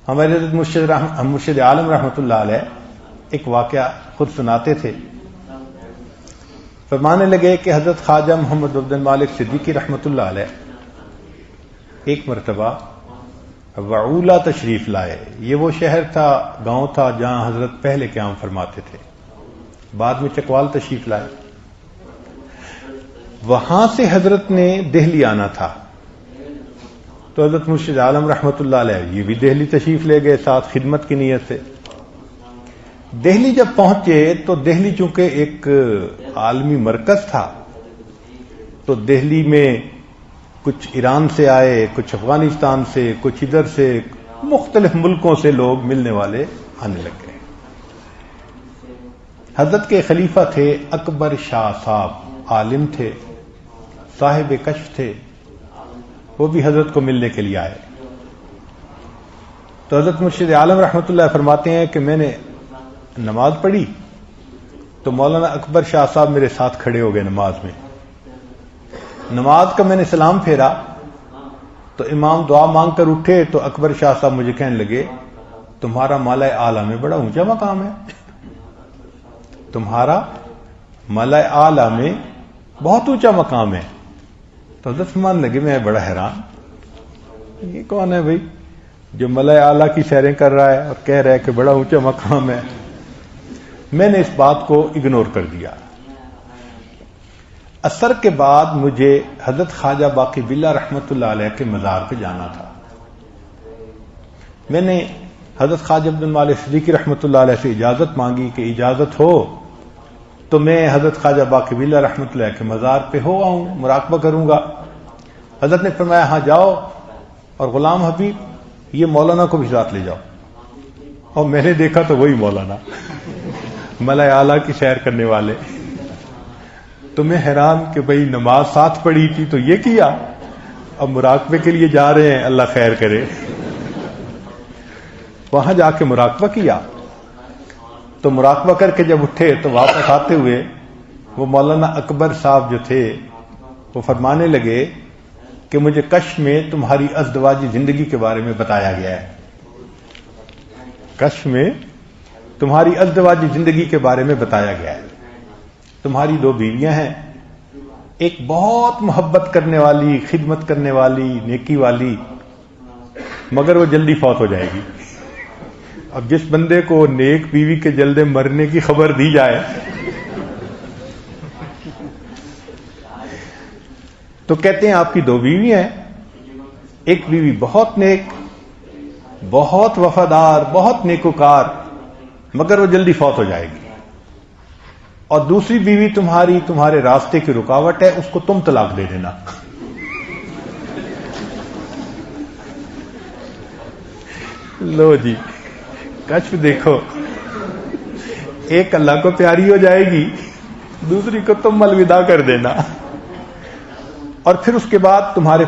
ہمارے مرشد عالم رحمۃ اللہ علیہ ایک واقعہ خود سناتے تھے. فرمانے لگے کہ حضرت خواجہ محمد عبد المالک صدیقی رحمۃ اللہ علیہ ایک مرتبہ وعولہ تشریف لائے. یہ وہ شہر تھا، گاؤں تھا جہاں حضرت پہلے قیام فرماتے تھے. بعد میں چکوال تشریف لائے. وہاں سے حضرت نے دہلی آنا تھا، تو حضرت مرشد عالم رحمۃ اللہ علیہ یہ بھی دہلی تشریف لے گئے ساتھ خدمت کی نیت سے. دہلی جب پہنچے تو دہلی چونکہ ایک عالمی مرکز تھا، تو دہلی میں کچھ ایران سے آئے، کچھ افغانستان سے، کچھ ادھر سے، مختلف ملکوں سے لوگ ملنے والے آنے لگ گئے. حضرت کے خلیفہ تھے اکبر شاہ صاحب، عالم تھے، صاحب کشف تھے. وہ بھی حضرت کو ملنے کے لیے آئے. تو حضرت مرشد عالم رحمۃ اللہ فرماتے ہیں کہ میں نے نماز پڑھی تو مولانا اکبر شاہ صاحب میرے ساتھ کھڑے ہو گئے نماز میں. نماز کا میں نے سلام پھیرا تو امام دعا مانگ کر اٹھے تو اکبر شاہ صاحب مجھے کہنے لگے تمہارا مالا اعلیٰ میں بڑا اونچا مقام ہے، تمہارا مالا اعلیٰ میں بہت اونچا مقام ہے. تو حضرت فرمان لگے میں بڑا حیران، یہ کون ہے بھائی جو مالا اعلیٰ کی سیریں کر رہا ہے اور کہہ رہا ہے کہ بڑا اونچا مقام ہے. میں نے اس بات کو اگنور کر دیا. عصر کے بعد مجھے حضرت خواجہ باقی باللہ رحمۃ اللہ علیہ کے مزار پہ جانا تھا. میں نے حضرت خواجہ عبد المالک صدیقی رحمۃ اللہ علیہ سے اجازت مانگی کہ اجازت ہو تو میں حضرت خواجہ باقی باللہ رحمۃ اللہ کے مزار پہ ہو آؤں، مراقبہ کروں گا. حضرت نے فرمایا ہاں جاؤ، اور غلام حبیب یہ مولانا کو بھی ساتھ لے جاؤ. اور میں نے دیکھا تو وہی مولانا ملا اعلیٰ کی سیر کرنے والے. تو میں حیران کہ بھئی نماز ساتھ پڑھی تھی تو یہ کیا، اب مراقبے کے لیے جا رہے ہیں، اللہ خیر کرے. وہاں جا کے مراقبہ کیا تو مراقبہ کر کے جب اٹھے تو واپس آتے ہوئے وہ مولانا اکبر صاحب جو تھے وہ فرمانے لگے کہ مجھے کشف میں تمہاری ازدواجی زندگی کے بارے میں بتایا گیا ہے. کشف میں تمہاری ازدواجی زندگی کے بارے میں بتایا گیا ہے. تمہاری 2 بیویاں ہیں، ایک بہت محبت کرنے والی، خدمت کرنے والی، نیکی والی، مگر وہ جلدی فوت ہو جائے گی. اب جس بندے کو نیک بیوی کے جلدی مرنے کی خبر دی جائے تو کہتے ہیں آپ کی 2 بیوی ہیں، ایک بیوی بہت نیک، بہت وفادار، بہت نیکوکار، مگر وہ جلدی فوت ہو جائے گی، اور دوسری بیوی تمہارے راستے کی رکاوٹ ہے، اس کو تم طلاق دے دینا. لو جی کشف دیکھو، ایک اللہ کو پیاری ہو جائے گی، دوسری کو تم الوداع کر دینا، اور پھر اس کے بعد تمہارے